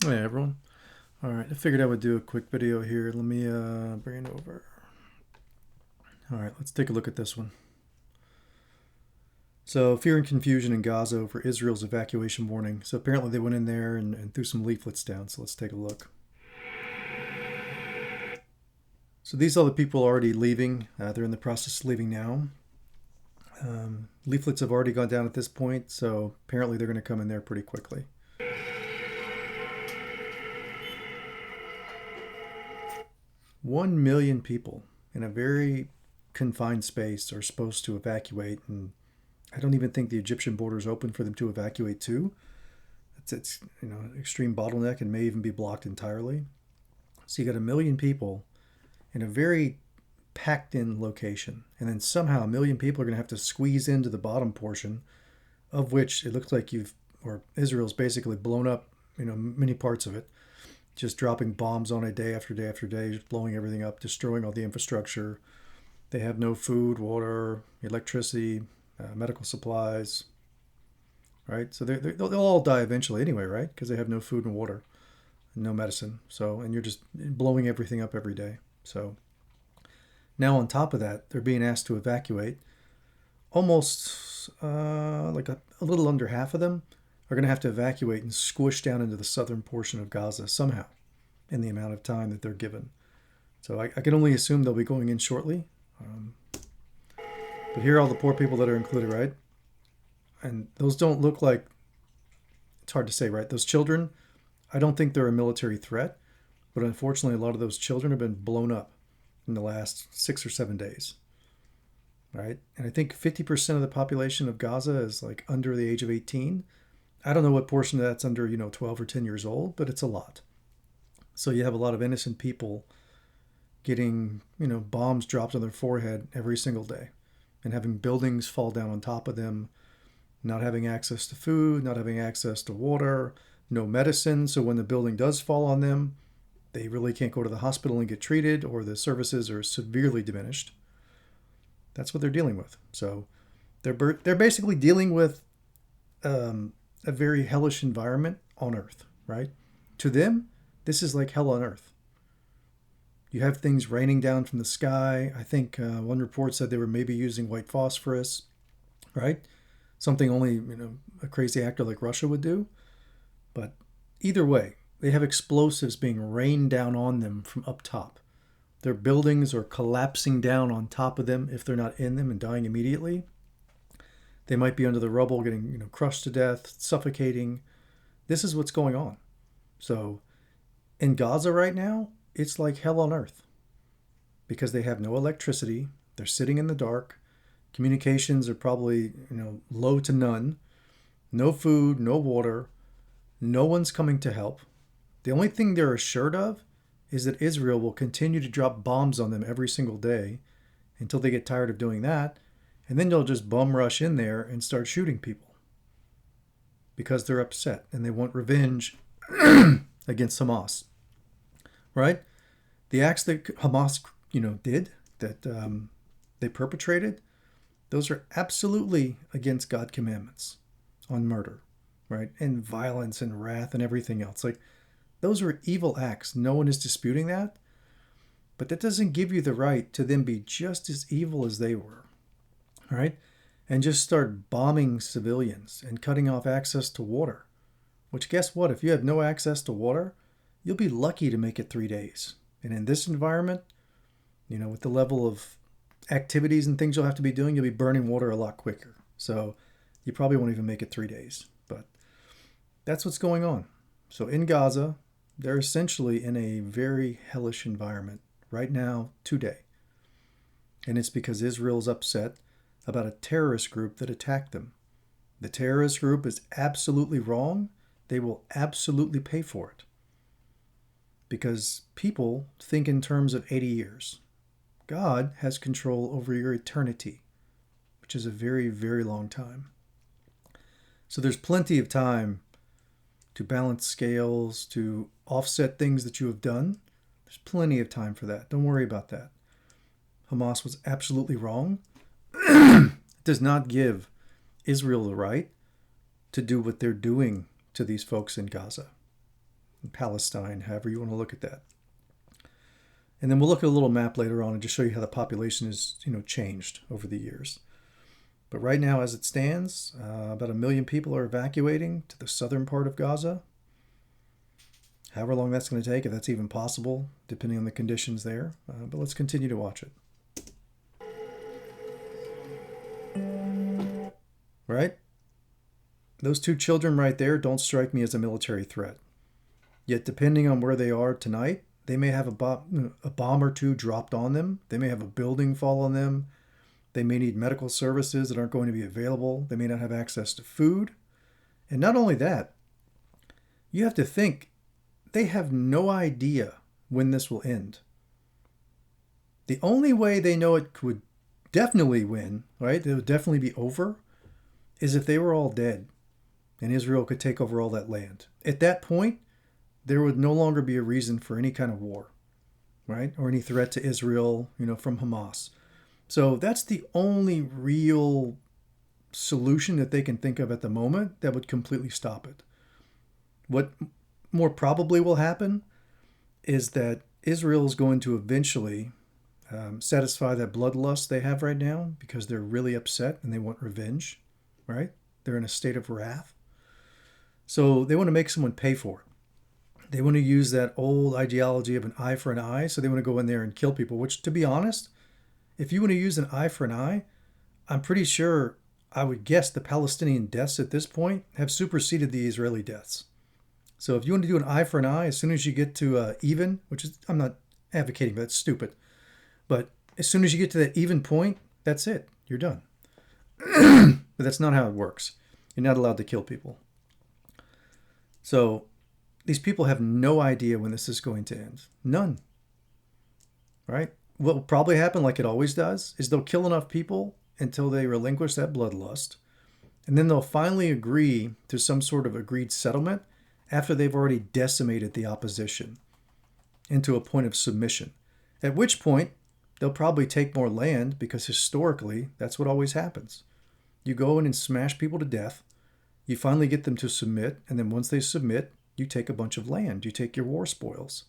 Hey everyone. All right, I figured I would do a quick video here. Let me bring it over. All right, let's take a look at this one. So, fear and confusion in Gaza over Israel's evacuation warning. So, apparently, they went in there and threw some leaflets down. So, let's take a look. So, these are the people already leaving. They're in the process of leaving now. Leaflets have already gone down at this point. So, apparently, they're going to come in there pretty quickly. 1 million people in a very confined space are supposed to evacuate, and I don't even think the Egyptian border is open for them to evacuate to. It's extreme bottleneck and may even be blocked entirely. So you got 1 million people in a very packed in location, and then somehow 1 million people are going to have to squeeze into the bottom portion, of which it looks like Israel's basically blown up, many parts of it, just dropping bombs on it day after day after day, just blowing everything up, destroying all the infrastructure. They have no food, water, electricity, medical supplies, right? So they'll all die eventually anyway, right? Because they have no food and water, and no medicine. So, and you're just blowing everything up every day. So now on top of that, they're being asked to evacuate. Almost like a little under half of them are going to have to evacuate and squish down into the southern portion of Gaza somehow in the amount of time that they're given. So I can only assume they'll be going in shortly. But here are all the poor people that are included, right? And those don't look like, it's hard to say, right? Those children, I don't think they're a military threat, but unfortunately, a lot of those children have been blown up in the last 6 or 7 days, right? And I think 50% of the population of Gaza is like under the age of 18. I don't know what portion of that's under, 12 or 10 years old, but it's a lot. So you have a lot of innocent people getting, bombs dropped on their forehead every single day and having buildings fall down on top of them, not having access to food, not having access to water, no medicine. So when the building does fall on them, they really can't go to the hospital and get treated, or the services are severely diminished. That's what they're dealing with. So they're basically dealing with a very hellish environment on Earth, right? To them, this is like hell on Earth. You have things raining down from the sky. I think one report said they were maybe using white phosphorus, right? Something only a crazy actor like Russia would do. But either way, they have explosives being rained down on them from up top. Their buildings are collapsing down on top of them if they're not in them and dying immediately. They might be under the rubble, getting crushed to death, suffocating. This is what's going on. So in Gaza right now, it's like hell on earth because they have no electricity. They're sitting in the dark. Communications are probably low to none. No food, no water. No one's coming to help. The only thing they're assured of is that Israel will continue to drop bombs on them every single day until they get tired of doing that. And then they'll just bum rush in there and start shooting people because they're upset and they want revenge against Hamas, right? The acts that Hamas, did, that they perpetrated, those are absolutely against God's commandments on murder, right? And violence and wrath and everything else. Like, those are evil acts. No one is disputing that. But that doesn't give you the right to then be just as evil as they were, right? And just start bombing civilians and cutting off access to water. Which, guess what? If you have no access to water, you'll be lucky to make it 3 days. And in this environment, with the level of activities and things you'll have to be doing, you'll be burning water a lot quicker. So you probably won't even make it 3 days. But that's what's going on. So in Gaza, they're essentially in a very hellish environment right now, today. And it's because Israel's upset about a terrorist group that attacked them. The terrorist group is absolutely wrong. They will absolutely pay for it. Because people think in terms of 80 years. God has control over your eternity, which is a very, very long time. So there's plenty of time to balance scales, to offset things that you have done. There's plenty of time for that. Don't worry about that. Hamas was absolutely wrong. It does not give Israel the right to do what they're doing to these folks in Gaza. Palestine, however you want to look at that. And then we'll look at a little map later on and just show you how the population has, changed over the years. But right now, as it stands, about 1 million people are evacuating to the southern part of Gaza. However long that's going to take, if that's even possible, depending on the conditions there. But let's continue to watch it. Right? Those 2 children right there don't strike me as a military threat. Yet, depending on where they are tonight, they may have a bomb or 2 dropped on them. They may have a building fall on them. They may need medical services that aren't going to be available. They may not have access to food. And not only that, you have to think, they have no idea when this will end. The only way they know it would definitely win, right? It would definitely be over, is if they were all dead and Israel could take over all that land. At that point, there would no longer be a reason for any kind of war, right? Or any threat to Israel, from Hamas. So that's the only real solution that they can think of at the moment that would completely stop it. What more probably will happen is that Israel is going to eventually satisfy that bloodlust they have right now because they're really upset and they want revenge, right? They're in a state of wrath. So they want to make someone pay for it. They want to use that old ideology of an eye for an eye. So they want to go in there and kill people, which, to be honest, if you want to use an eye for an eye, I'm pretty sure, I would guess the Palestinian deaths at this point have superseded the Israeli deaths. So if you want to do an eye for an eye, as soon as you get to even, which is, I'm not advocating, but it's stupid. But as soon as you get to that even point, that's it. You're done. But that's not how it works. You're not allowed to kill people. So these people have no idea when this is going to end. None. Right? What will probably happen, like it always does, is they'll kill enough people until they relinquish that bloodlust. And then they'll finally agree to some sort of agreed settlement after they've already decimated the opposition into a point of submission. At which point, they'll probably take more land because historically, that's what always happens. You go in and smash people to death. You finally get them to submit. And then once they submit, you take a bunch of land. You take your war spoils.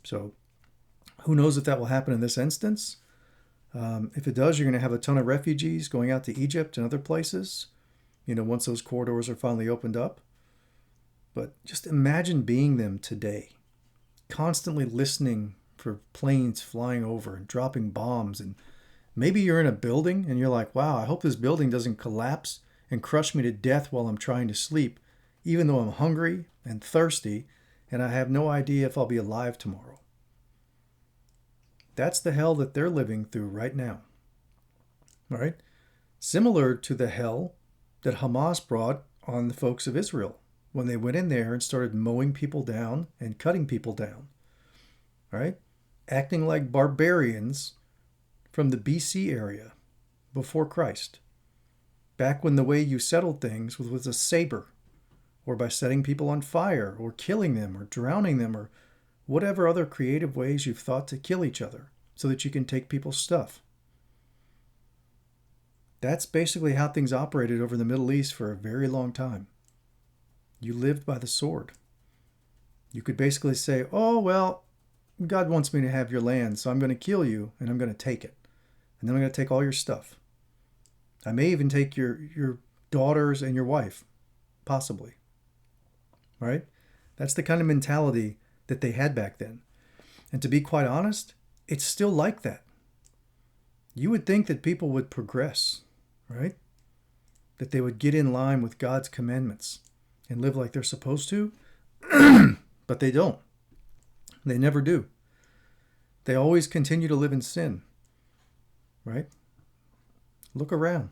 So who knows if that will happen in this instance? If it does, you're going to have a ton of refugees going out to Egypt and other places, once those corridors are finally opened up. But just imagine being them today, constantly listening for planes flying over and dropping bombs. And maybe you're in a building and you're like, wow, I hope this building doesn't collapse and crush me to death while I'm trying to sleep, even though I'm hungry and thirsty and I have no idea if I'll be alive tomorrow. That's the hell that they're living through right now. Right? Similar to the hell that Hamas brought on the folks of Israel when they went in there and started mowing people down and cutting people down. Right? Acting like barbarians from the BC area before Christ. Back when the way you settled things was a saber, or by setting people on fire, or killing them, or drowning them, or whatever other creative ways you've thought to kill each other so that you can take people's stuff. That's basically how things operated over the Middle East for a very long time. You lived by the sword. You could basically say, oh, well, God wants me to have your land, so I'm going to kill you and I'm going to take it. And then I'm going to take all your stuff. I may even take your daughters and your wife, possibly. Right? That's the kind of mentality that they had back then. And to be quite honest, it's still like that. You would think that people would progress, right? That they would get in line with God's commandments and live like they're supposed to, but they don't. They never do. They always continue to live in sin, right? Look around.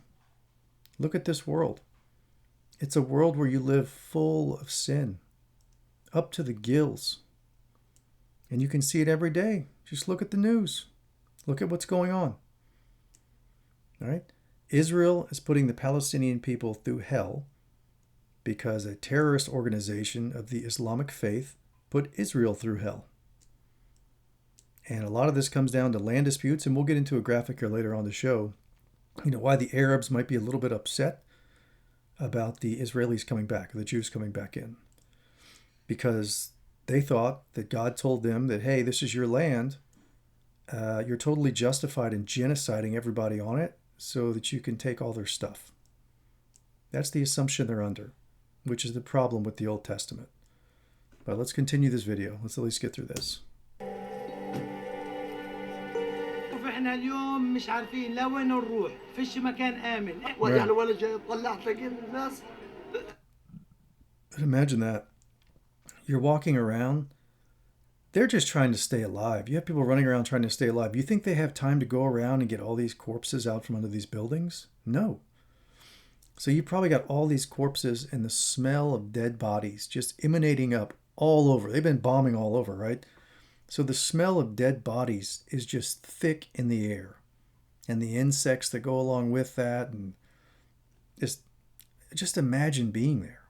Look at this world. It's a world where you live full of sin, up to the gills. And you can see it every day. Just look at the news. Look at what's going on. All right? Israel is putting the Palestinian people through hell because a terrorist organization of the Islamic faith put Israel through hell. And a lot of this comes down to land disputes, and we'll get into a graphic here later on the show, why the Arabs might be a little bit upset about the Israelis coming back, the Jews coming back in. Because They thought that God told them that, hey, this is your land. You're totally justified in genociding everybody on it so that you can take all their stuff. That's the assumption they're under, which is the problem with the Old Testament. But let's continue this video. Let's at least get through this. احنا اليوم مش عارفين لا وين نروح فيش مكان آمن يعني ولا جاي طلع تلاقي الناس. Imagine that. You're walking around. They're just trying to stay alive. You have people running around trying to stay alive. You think they have time to go around and get all these corpses out from under these buildings? No. So you probably got all these corpses and the smell of dead bodies just emanating up all over. They've been bombing all over, right? So the smell of dead bodies is just thick in the air. And the insects that go along with that. And just imagine being there,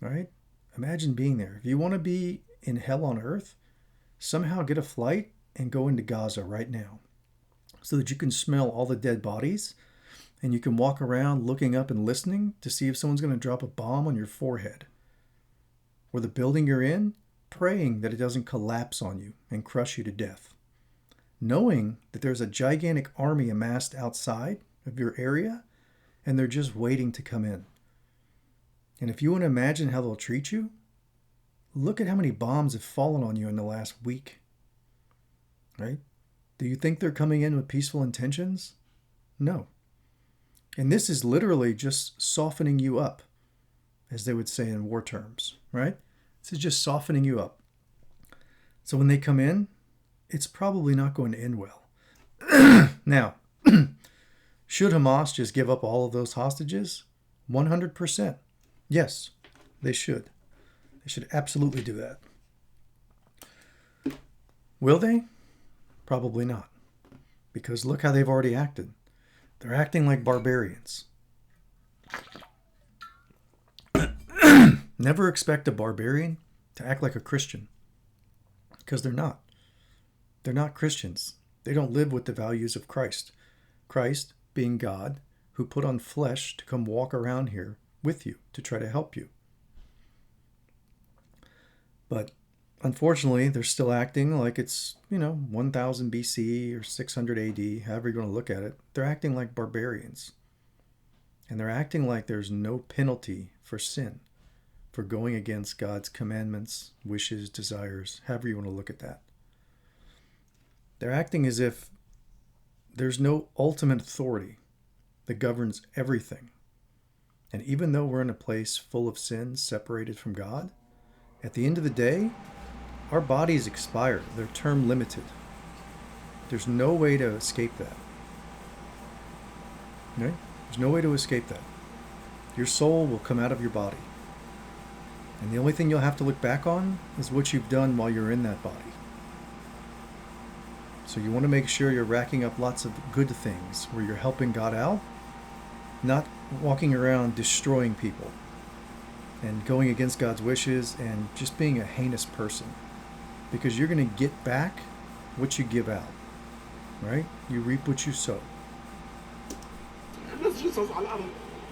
right? Imagine being there. If you want to be in hell on earth, somehow get a flight and go into Gaza right now so that you can smell all the dead bodies and you can walk around looking up and listening to see if someone's going to drop a bomb on your forehead. Or the building you're in, praying that it doesn't collapse on you and crush you to death. Knowing that there's a gigantic army amassed outside of your area and they're just waiting to come in. And if you want to imagine how they'll treat you, look at how many bombs have fallen on you in the last week. Right? Do you think they're coming in with peaceful intentions? No. And this is literally just softening you up, as they would say in war terms, right? This is just softening you up. So when they come in, it's probably not going to end well. Now, should Hamas just give up all of those hostages? 100%. Yes, they should. They should absolutely do that. Will they? Probably not. Because look how they've already acted. They're acting like barbarians. Never expect a barbarian to act like a Christian. Because they're not. They're not Christians. They don't live with the values of Christ. Christ being God, who put on flesh to come walk around here with you to try to help you. But unfortunately, they're still acting like it's, 1000 BC or 600 AD, however you're going to look at it. They're acting like barbarians. And they're acting like there's no penalty for sin, for going against God's commandments, wishes, desires, however you want to look at that. They're acting as if there's no ultimate authority that governs everything. And even though we're in a place full of sin, separated from God, at the end of the day, our bodies expire. They're term limited. There's no way to escape that. Right? There's no way to escape that. Your soul will come out of your body. And the only thing you'll have to look back on is what you've done while you're in that body. So you want to make sure you're racking up lots of good things where you're helping God out, not walking around destroying people and going against God's wishes and just being a heinous person. Because you're going to get back what you give out. Right? You reap what you sow.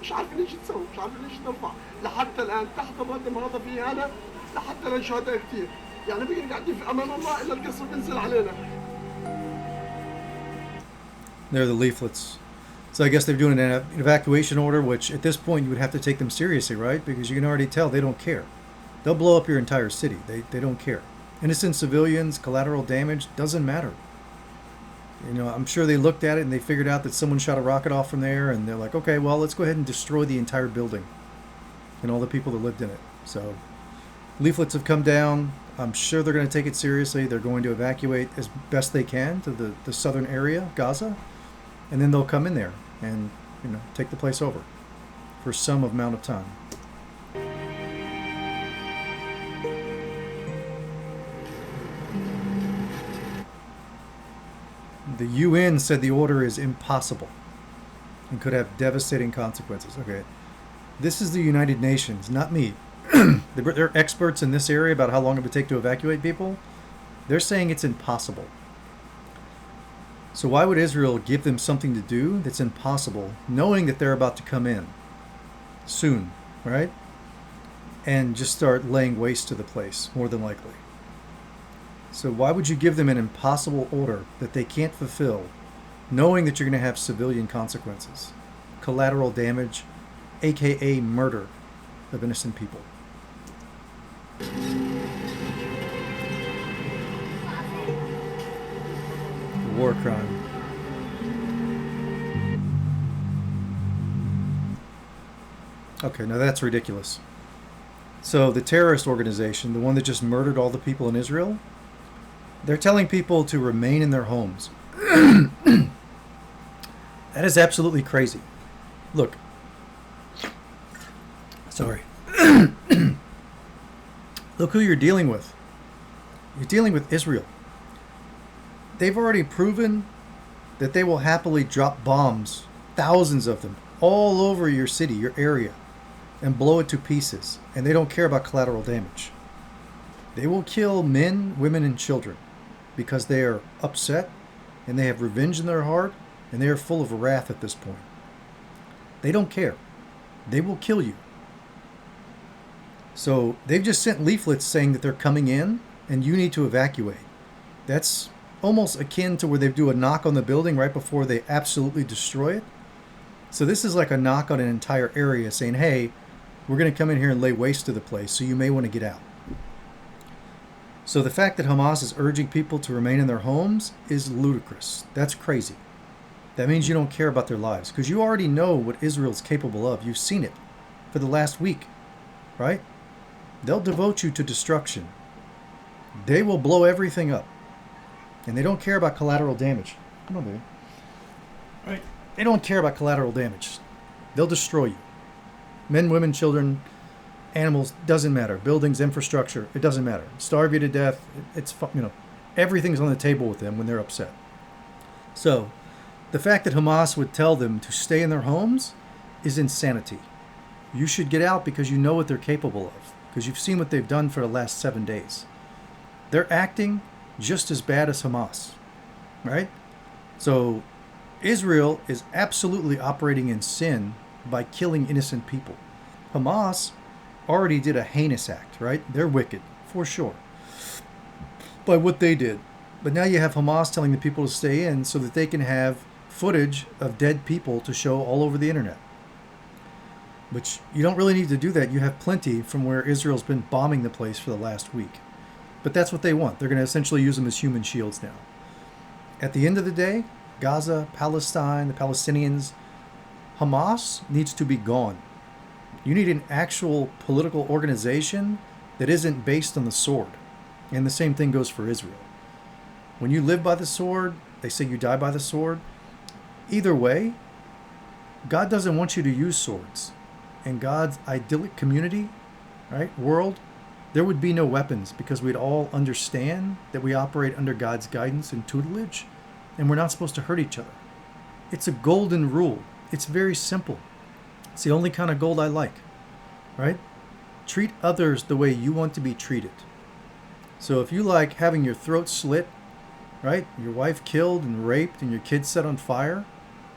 مش عارفين ايش تسوي مش عارفين ايش نرفع لحتى الان تحت مقدم هذا فيه انا لحتى الان شهداء كثير يعني بقي قاعدين في امان الله الا القصر بينزل علينا. They're the leaflets. So I guess they're doing an evacuation order, which at this point you would have to take them seriously, right? Because you can already tell they don't care. They'll blow up your entire city. They don't care. Innocent civilians, collateral damage, doesn't matter. I'm sure they looked at it and they figured out that someone shot a rocket off from there, and they're like, okay, well, let's go ahead and destroy the entire building and all the people that lived in it. So leaflets have come down. I'm sure they're going to take it seriously. They're going to evacuate as best they can to the southern area, Gaza, and then they'll come in there and take the place over for some amount of time. The UN said the order is impossible and could have devastating consequences. Okay, this is the United Nations, not me. They're experts in this area about how long it would take to evacuate people. They're saying it's impossible. So why would Israel give them something to do that's impossible, knowing that they're about to come in soon, right? and just start laying waste to the place, more than likely. So why would you give them an impossible order that they can't fulfill, knowing that you're going to have civilian consequences, collateral damage, aka murder of innocent people? War crime. Okay, now that's ridiculous. So the terrorist organization, the one that just murdered all the people in Israel, they're telling people to remain in their homes. That is absolutely crazy. Look, sorry. Look who you're dealing with. You're dealing with Israel. They've already proven that they will happily drop bombs, thousands of them, all over your city, your area, and blow it to pieces. And they don't care about collateral damage. They will kill men, women, and children because they are upset and they have revenge in their heart and they are full of wrath at this point. They don't care. They will kill you. So they've just sent leaflets saying that they're coming in and you need to evacuate. That's almost akin to where they do a knock on the building right before they absolutely destroy it. So this is like a knock on an entire area saying, hey, we're going to come in here and lay waste to the place, so you may want to get out. So the fact that Hamas is urging people to remain in their homes is ludicrous. That's crazy. That means you don't care about their lives because you already know what Israel's capable of. You've seen it for the last week, right? They'll devote you to destruction. They will blow everything up. And they don't care about collateral damage. Come on, baby. Right? They don't care about collateral damage. They'll destroy you. Men, women, children, animals, doesn't matter. Buildings, infrastructure, it doesn't matter. Starve you to death. It's, everything's on the table with them when they're upset. So, the fact that Hamas would tell them to stay in their homes is insanity. You should get out because you know what they're capable of. Because you've seen what they've done for the last 7 days. They're acting just as bad as Hamas, right? So Israel is absolutely operating in sin by killing innocent people. Hamas already did a heinous act, right? They're wicked, for sure, by what they did. But now you have Hamas telling the people to stay in so that they can have footage of dead people to show all over the internet. Which you don't really need to do that. You have plenty from where Israel's been bombing the place for the last week. But that's what they want. They're going to essentially use them as human shields now. At the end of the day, Gaza, Palestine, the Palestinians, Hamas needs to be gone. You need an actual political organization that isn't based on the sword. And the same thing goes for Israel. When you live by the sword, they say you die by the sword. Either way, God doesn't want you to use swords. In God's idyllic community, right, world, there would be no weapons because we'd all understand that we operate under God's guidance and tutelage, and we're not supposed to hurt each other. It's a golden rule. It's very simple. It's the only kind of gold I like, right? Treat others the way you want to be treated. So if you like having your throat slit, right, your wife killed and raped and your kids set on fire,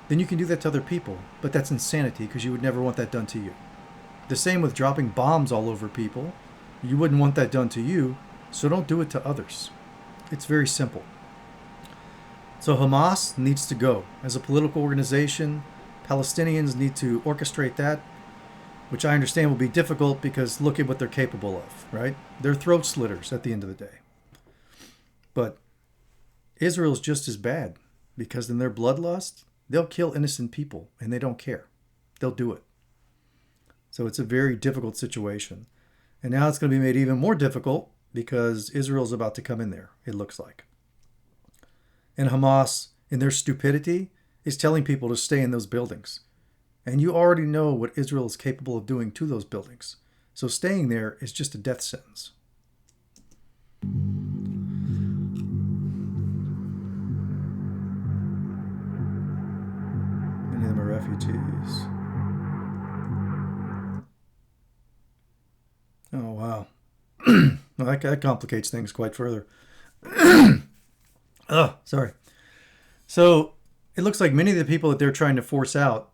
then you can do that to other people. But that's insanity because you would never want that done to you. The same with dropping bombs all over people. You wouldn't want that done to you, so don't do it to others. It's very simple. So Hamas needs to go. As a political organization, Palestinians need to orchestrate that, which I understand will be difficult because look at what they're capable of, right? They're throat slitters at the end of the day. But Israel's just as bad because in their bloodlust, they'll kill innocent people and they don't care. They'll do it. So it's a very difficult situation. And now it's going to be made even more difficult because Israel's about to come in there, it looks like. And Hamas, in their stupidity, is telling people to stay in those buildings. And you already know what Israel is capable of doing to those buildings. So staying there is just a death sentence. Many of them are refugees. Oh, wow. Well, that complicates things quite further. Oh, sorry. So it looks like many of the people that they're trying to force out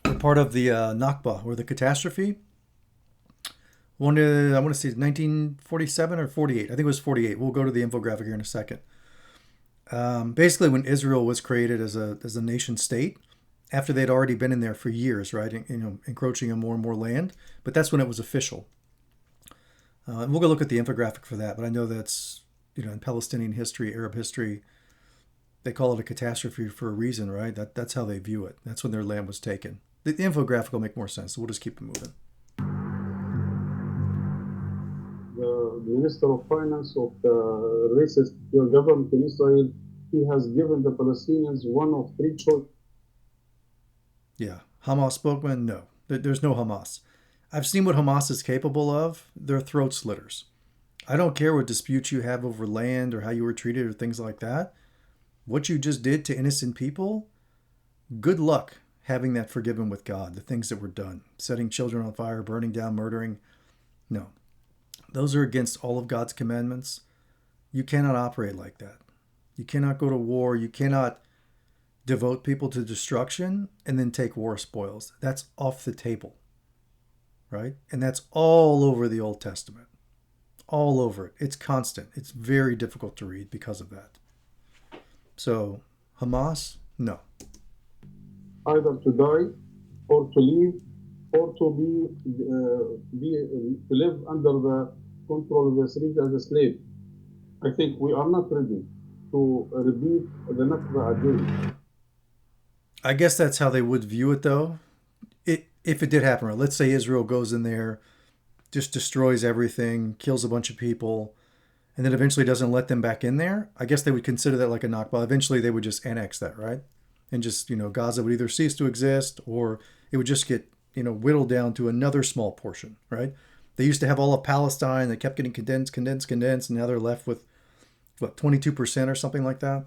were part of the Nakba, or the catastrophe. I want to say 1947 or 48. I think it was 48. We'll go to the infographic here in a second. Basically, when Israel was created as a nation state, after they'd already been in there for years, right, encroaching on more and more land, but that's when it was official. And we'll go look at the infographic for that. But I know that's in Palestinian history, Arab history, they call it a catastrophe for a reason, right? That's how they view it. That's when their land was taken. The infographic will make more sense, so we'll just keep it moving. The Minister of Finance of the racist government in Israel, he has given the Palestinians one of three choices. Yeah. Hamas spokesman? No. There's no Hamas. I've seen what Hamas is capable of. They're throat slitters. I don't care what disputes you have over land or how you were treated or things like that. What you just did to innocent people, good luck having that forgiven with God. The things that were done, setting children on fire, burning down, murdering. No. Those are against all of God's commandments. You cannot operate like that. You cannot go to war. You cannot devote people to destruction and then take war spoils. That's off the table, right? And that's all over the Old Testament. All over it. It's constant. It's very difficult to read because of that. So, Hamas, no. Either to die or to leave or to to live under the control of the Israelis as a slave. I think we are not ready to repeat the Nakba again. I guess that's how they would view it, though. If it did happen, right? Let's say Israel goes in there, just destroys everything, kills a bunch of people, and then eventually doesn't let them back in there. I guess they would consider that like a Nakba. Eventually, they would just annex that, right? And just, Gaza would either cease to exist or it would just get, whittled down to another small portion, right? They used to have all of Palestine. They kept getting condensed, and now they're left with, 22% or something like that?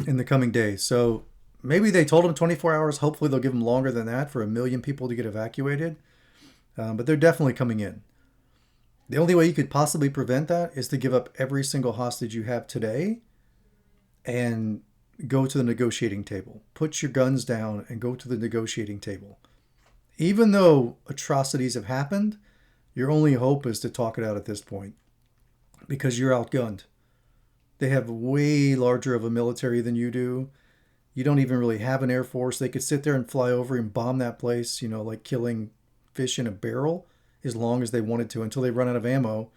In the coming days. So maybe they told them 24 hours. Hopefully they'll give them longer than that for 1 million people to get evacuated. But they're definitely coming in. The only way you could possibly prevent that is to give up every single hostage you have today and go to the negotiating table. Put your guns down and go to the negotiating table. Even though atrocities have happened, your only hope is to talk it out at this point because you're outgunned. They have way larger of a military than you do. You don't even really have an air force. They could sit there and fly over and bomb that place, like killing fish in a barrel as long as they wanted to until they run out of ammo.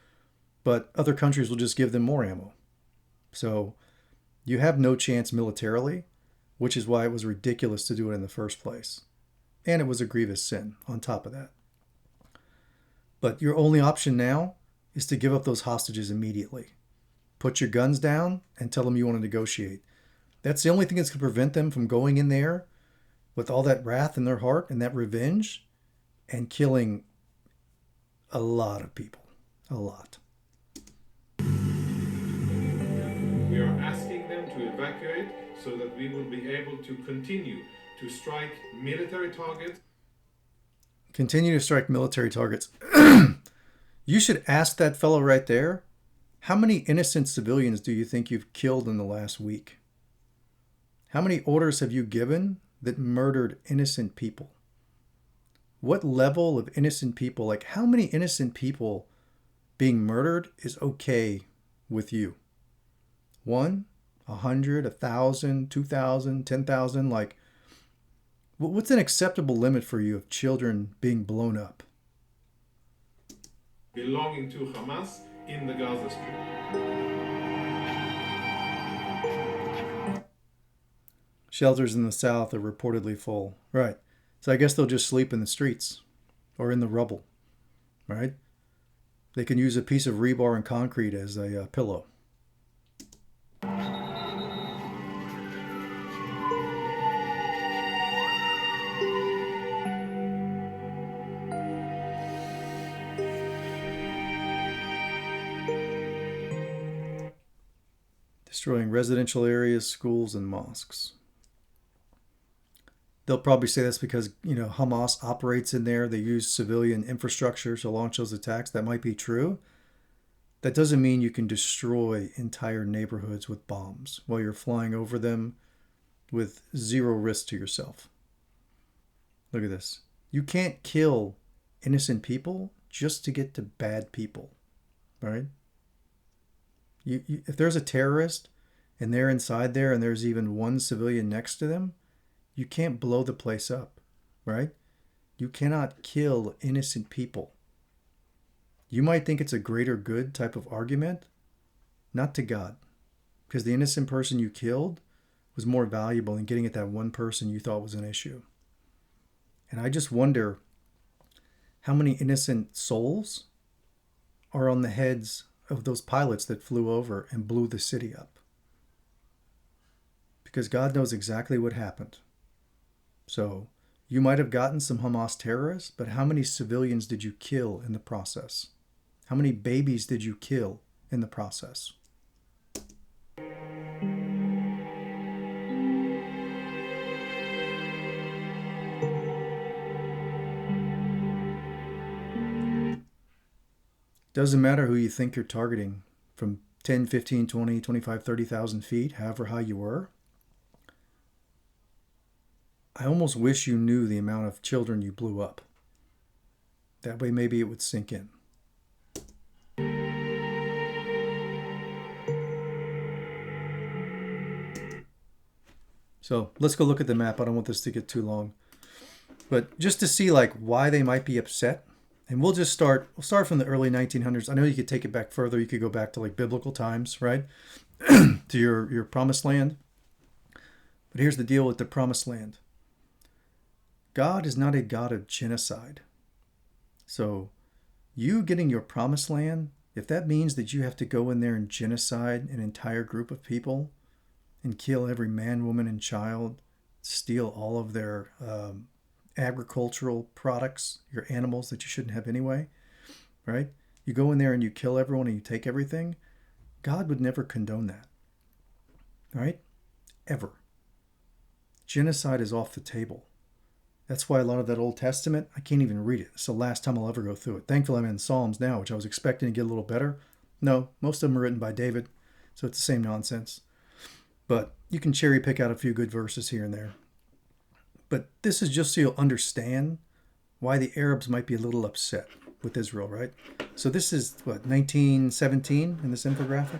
But other countries will just give them more ammo. So you have no chance militarily, which is why it was ridiculous to do it in the first place. And it was a grievous sin on top of that. But your only option now is to give up those hostages immediately. Put your guns down and tell them you want to negotiate. That's the only thing that's going to prevent them from going in there with all that wrath in their heart and that revenge and killing a lot of people. A lot. We are asking them to evacuate so that we will be able to continue to strike military targets. Continue to strike military targets. You should ask that fellow right there, how many innocent civilians do you think you've killed in the last week? How many orders have you given that murdered innocent people? What level of innocent people, like how many innocent people being murdered is okay with you? 1, 100, 1,000, 2,000, 10,000? Like, what's an acceptable limit for you of children being blown up? Belonging to Hamas in the Gaza Strip. Shelters in the south are reportedly full. Right. So I guess they'll just sleep in the streets or in the rubble, right? They can use a piece of rebar and concrete as a pillow. Destroying residential areas, schools, and mosques. They'll probably say that's because, Hamas operates in there. They use civilian infrastructure to launch those attacks. That might be true. That doesn't mean you can destroy entire neighborhoods with bombs while you're flying over them with zero risk to yourself. Look at this. You can't kill innocent people just to get to bad people, right? If there's a terrorist and they're inside there and there's even one civilian next to them, you can't blow the place up, right? You cannot kill innocent people. You might think it's a greater good type of argument, not to God, because the innocent person you killed was more valuable than getting at that one person you thought was an issue. And I just wonder how many innocent souls are on the heads of those pilots that flew over and blew the city up. Because God knows exactly what happened. So you might have gotten some Hamas terrorists, but how many civilians did you kill in the process? How many babies did you kill in the process? Doesn't matter who you think you're targeting, from 10, 15, 20, 25, 30,000 feet, however high you were. I almost wish you knew the amount of children you blew up. That way maybe it would sink in. So let's go look at the map. I don't want this to get too long. But just to see like why they might be upset. And we'll start from the early 1900s. I know you could take it back further. You could go back to like biblical times, right? To your promised land. But here's the deal with the promised land. God is not a God of genocide. So you getting your promised land, if that means that you have to go in there and genocide an entire group of people and kill every man, woman, and child, steal all of their agricultural products, your animals that you shouldn't have anyway, right? You go in there and you kill everyone and you take everything. God would never condone that, right? Ever. Genocide is off the table. That's why a lot of that Old Testament, I can't even read it. It's the last time I'll ever go through it. Thankfully, I'm in Psalms now, which I was expecting to get a little better. No, most of them are written by David, so it's the same nonsense. But you can cherry pick out a few good verses here and there. But this is just so you'll understand why the Arabs might be a little upset with Israel, right? So this is, 1917 in this infographic?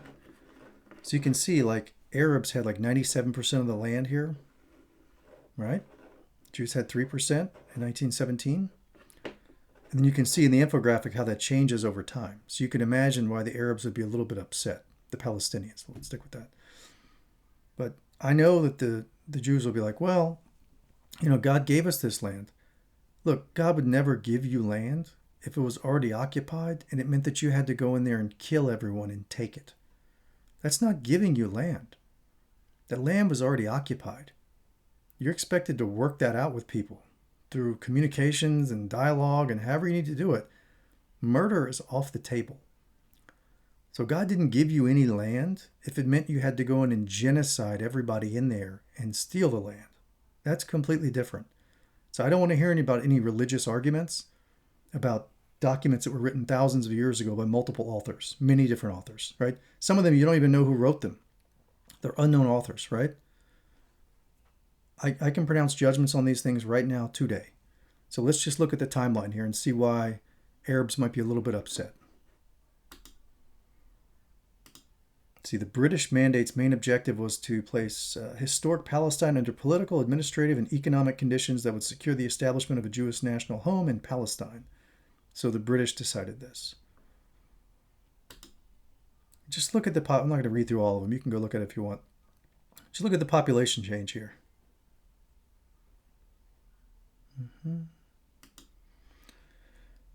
So you can see, like, Arabs had like 97% of the land here, right? Jews had 3% in 1917. And then you can see in the infographic how that changes over time. So you can imagine why the Arabs would be a little bit upset, the Palestinians. Let's stick with that. But I know that the Jews will be like, well, God gave us this land. Look, God would never give you land if it was already occupied and it meant that you had to go in there and kill everyone and take it. That's not giving you land. That land was already occupied. You're expected to work that out with people through communications and dialogue and however you need to do it. Murder is off the table. So God didn't give you any land if it meant you had to go in and genocide everybody in there and steal the land. That's completely different. So I don't want to hear about any religious arguments about documents that were written thousands of years ago by multiple authors, many different authors, right? Some of them you don't even know who wrote them. They're unknown authors, right? I can pronounce judgments on these things right now today. So let's just look at the timeline here and see why Arabs might be a little bit upset. See, the British mandate's main objective was to place historic Palestine under political, administrative, and economic conditions that would secure the establishment of a Jewish national home in Palestine. So the British decided this. Just look at the I'm not going to read through all of them. You can go look at it if you want. Just look at the population change here.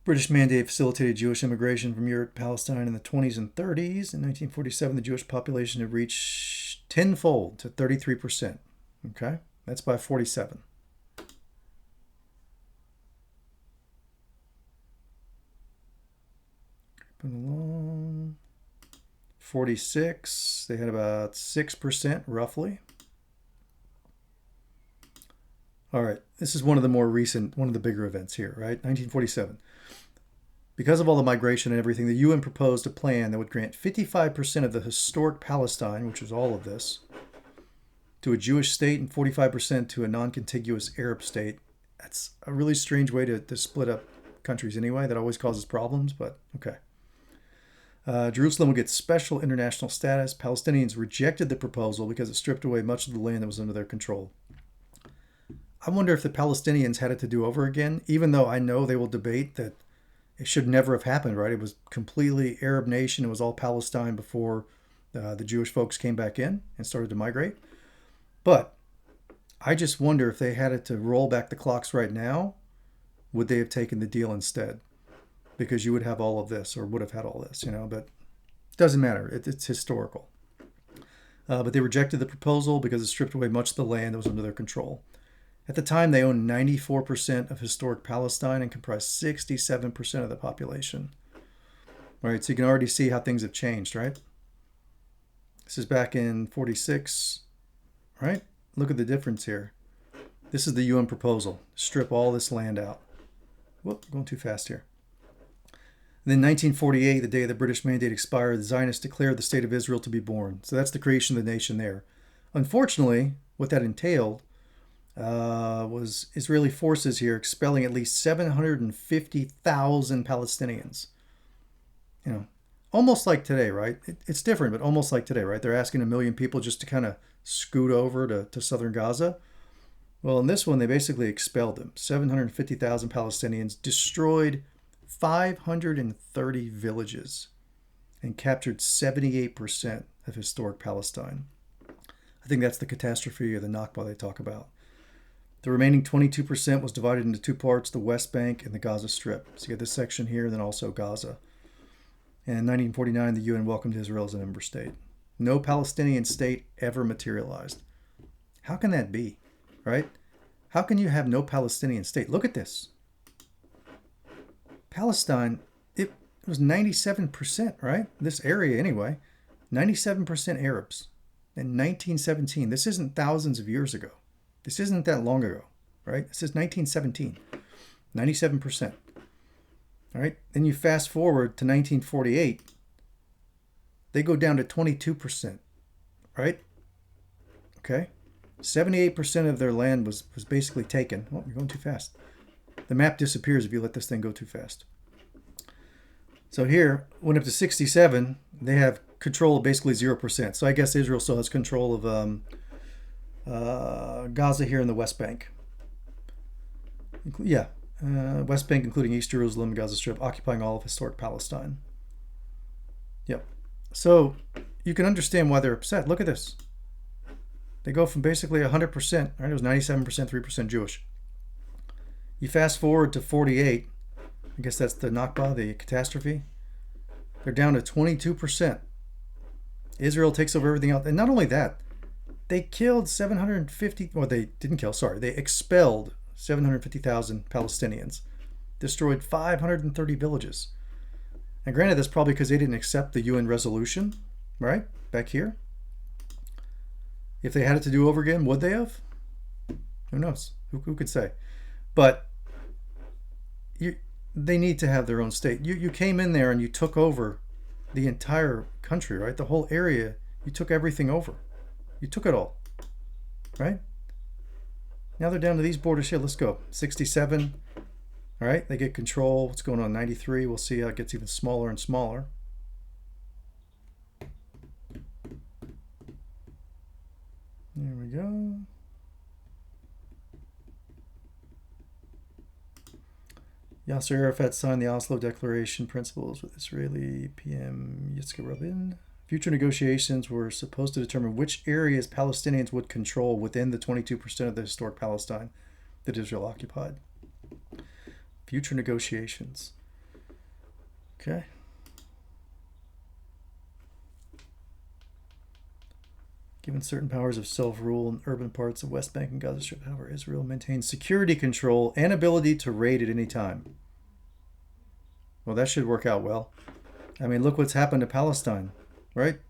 British mandate facilitated Jewish immigration from Europe, Palestine in the 20s and 30s. In 1947, the Jewish population had reached tenfold to 33%. Okay, that's by 47. Moving along. 46, they had about 6% roughly. All right, this is one of the more recent, one of the bigger events here, right? 1947. Because of all the migration and everything, the UN proposed a plan that would grant 55% of the historic Palestine, which was all of this, to a Jewish state and 45% to a non-contiguous Arab state. That's a really strange way to split up countries anyway. That always causes problems, but okay. Jerusalem would get special international status. Palestinians rejected the proposal because it stripped away much of the land that was under their control. I wonder if the Palestinians had it to do over again, even though I know they will debate that it should never have happened, right? It was completely Arab nation. It was all Palestine before the Jewish folks came back in and started to migrate. But I just wonder if they had it to roll back the clocks right now, would they have taken the deal instead? Because you would have all of this, or would have had all this, but it doesn't matter. It's historical. But they rejected the proposal because it stripped away much of the land that was under their control. At the time, they owned 94% of historic Palestine and comprised 67% of the population. Right, so you can already see how things have changed, right? This is back in 46, right? Look at the difference here. This is the UN proposal. Strip all this land out. Whoop, going too fast here. And then 1948, the day the British mandate expired, the Zionists declared the State of Israel to be born. So that's the creation of the nation there. Unfortunately, what that entailed was Israeli forces here expelling at least 750,000 Palestinians. Almost like today, right? It's different, but almost like today, right? They're asking 1 million people just to kind of scoot over to southern Gaza. Well, in this one, they basically expelled them. 750,000 Palestinians, destroyed 530 villages, and captured 78% of historic Palestine. I think that's the catastrophe or the Nakba they talk about. The remaining 22% was divided into two parts, the West Bank and the Gaza Strip. So you get this section here and then also Gaza. And in 1949, the UN welcomed Israel as a member state. No Palestinian state ever materialized. How can that be, right? How can you have no Palestinian state? Look at this. Palestine, it was 97%, right? This area anyway, 97% Arabs in 1917. This isn't thousands of years ago. This isn't that long ago, right? This is 1917, 97%. All right, then you fast forward to 1948, they go down to 22%, right? Okay, 78% of their land was basically taken. Oh, you're going too fast. The map disappears if you let this thing go too fast. So here, went up to 67, they have control of basically 0%. So I guess Israel still has control of Gaza here in the West Bank. Yeah, West Bank, including East Jerusalem and Gaza Strip, occupying all of historic Palestine. Yep. So you can understand why they're upset. Look at this. They go from basically 100%, right? It was 97%, 3% Jewish. You fast forward to 48, I guess that's the Nakba, the catastrophe. They're down to 22%. Israel takes over everything else. And not only that, they killed 750, well, they didn't kill, sorry. They expelled 750,000 Palestinians, destroyed 530 villages. And granted, that's probably because they didn't accept the UN resolution, right? Back here. If they had it to do over again, would they have? Who knows? Who could say? But they need to have their own state. You came in there and you took over the entire country, right? The whole area. You took everything over. You took it all, right? Now they're down to these borders here. Let's go. 67. All right, they get control. What's going on? 93. We'll see how it gets even smaller and smaller. There we go. Yasser Arafat signed the Oslo Declaration Principles with Israeli PM Yitzhak Rabin. Future negotiations were supposed to determine which areas Palestinians would control within the 22% of the historic Palestine that Israel occupied. Future negotiations. Okay. Given certain powers of self-rule in urban parts of West Bank and Gaza Strip, however, Israel maintains security control and ability to raid at any time. Well, that should work out well. I mean, look what's happened to Palestine, right?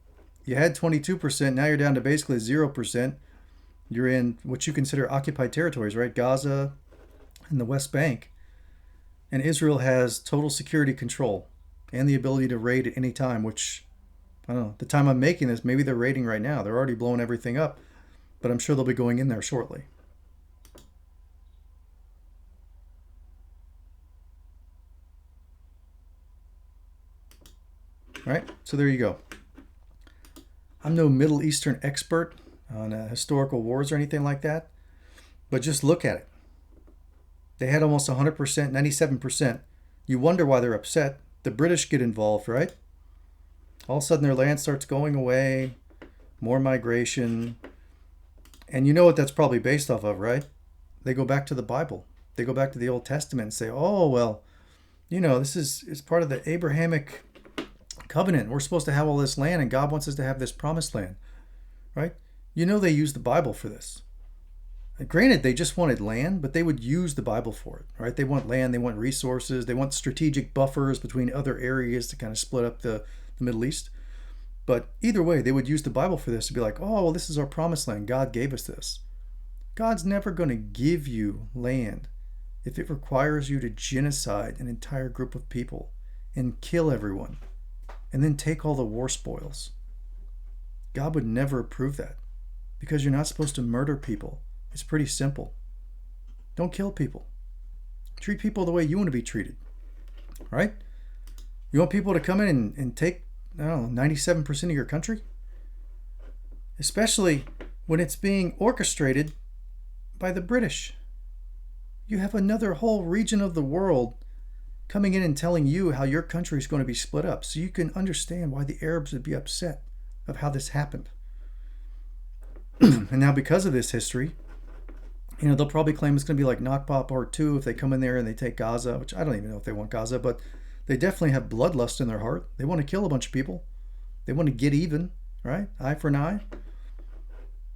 You had 22%, now you're down to basically 0%. You're in what you consider occupied territories, right? Gaza and the West Bank. And Israel has total security control and the ability to raid at any time, which, I don't know, the time I'm making this, maybe they're raiding right now. They're already blowing everything up, but I'm sure they'll be going in there shortly. All right, so there you go. I'm no Middle Eastern expert on historical wars or anything like that, but just look at it. They had almost 100%, 97%. You wonder why they're upset. The British get involved, right? All of a sudden their land starts going away, more migration. And you know what that's probably based off of, right? They go back to the Bible. They go back to the Old Testament and say, oh, well, this is part of the Abrahamic covenant. We're supposed to have all this land and God wants us to have this promised land, right? They use the Bible for this. Granted, they just wanted land, but they would use the Bible for it, right? They want land, they want resources, they want strategic buffers between other areas to kind of split up the Middle East. But either way, they would use the Bible for this to be like, oh, well, this is our promised land. God gave us this. God's never going to give you land if it requires you to genocide an entire group of people and kill everyone and then take all the war spoils. God would never approve that because you're not supposed to murder people. It's pretty simple. Don't kill people. Treat people the way you want to be treated. Right? You want people to come in and take, 97% of your country? Especially when it's being orchestrated by the British. You have another whole region of the world coming in and telling you how your country is going to be split up, so you can understand why the Arabs would be upset of how this happened. And now because of this history, they'll probably claim it's going to be like Nakba Part 2 if they come in there and they take Gaza, which I don't even know if they want Gaza, but they definitely have bloodlust in their heart. They want to kill a bunch of people. They want to get even, right? Eye for an eye.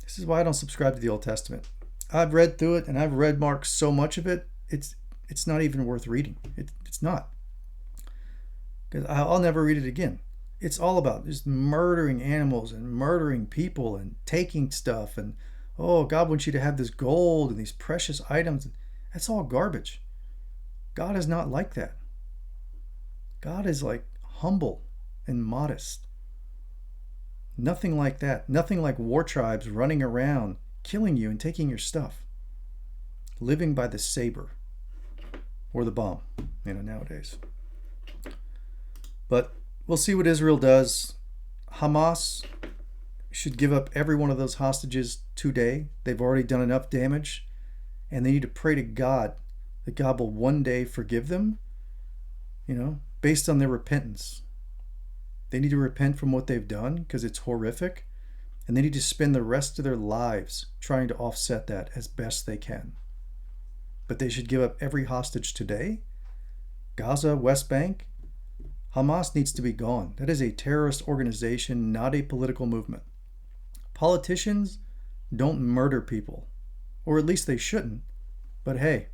This is why I don't subscribe to the Old Testament. I've read through it and I've read Mark so much of it, it's not even worth reading. It's not. Because I'll never read it again. It's all about just murdering animals and murdering people and taking stuff and, oh, God wants you to have this gold and these precious items. That's all garbage. God is not like that. God is like humble and modest. Nothing like that. Nothing like war tribes running around, killing you and taking your stuff. Living by the saber or the bomb, nowadays. But we'll see what Israel does. Hamas should give up every one of those hostages today. They've already done enough damage, and they need to pray to God that God will one day forgive them, based on their repentance. They need to repent from what they've done because it's horrific, and they need to spend the rest of their lives trying to offset that as best they can. But they should give up every hostage today. Gaza, West Bank, Hamas needs to be gone. That is a terrorist organization, not a political movement. Politicians don't murder people, or at least they shouldn't. But hey,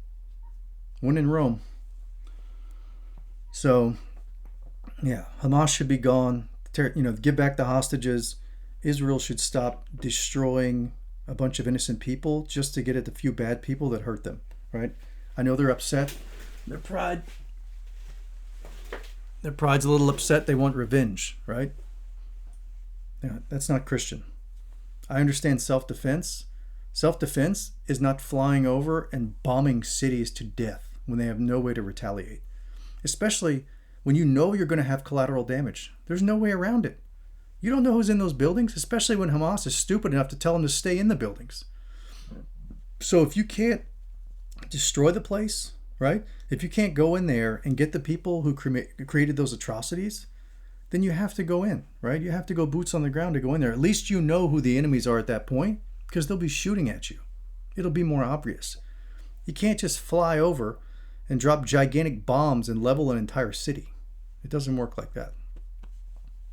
when in Rome. So, yeah, Hamas should be gone. Give back the hostages. Israel should stop destroying a bunch of innocent people just to get at the few bad people that hurt them, right? I know they're upset. Their pride's a little upset. They want revenge, right? Yeah, that's not Christian. I understand self-defense. Self-defense is not flying over and bombing cities to death when they have no way to retaliate. Especially when you know you're going to have collateral damage. There's no way around it. You don't know who's in those buildings, especially when Hamas is stupid enough to tell them to stay in the buildings. So if you can't destroy the place, right? If you can't go in there and get the people who created those atrocities, then you have to go in, right? You have to go boots on the ground to go in there. At least you know who the enemies are at that point because they'll be shooting at you. It'll be more obvious. You can't just fly over and drop gigantic bombs and level an entire city. It doesn't work like that.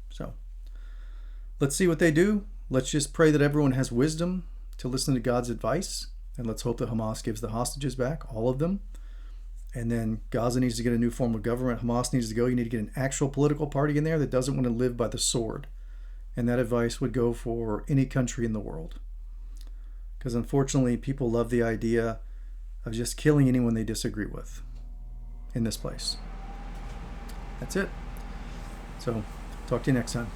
So let's see what they do. Let's just pray that everyone has wisdom to listen to God's advice. And let's hope that Hamas gives the hostages back, all of them. And then Gaza needs to get a new form of government. Hamas needs to go. You need to get an actual political party in there that doesn't want to live by the sword. And that advice would go for any country in the world. Because unfortunately, people love the idea of just killing anyone they disagree with. in this place. That's it. So, talk to you next time.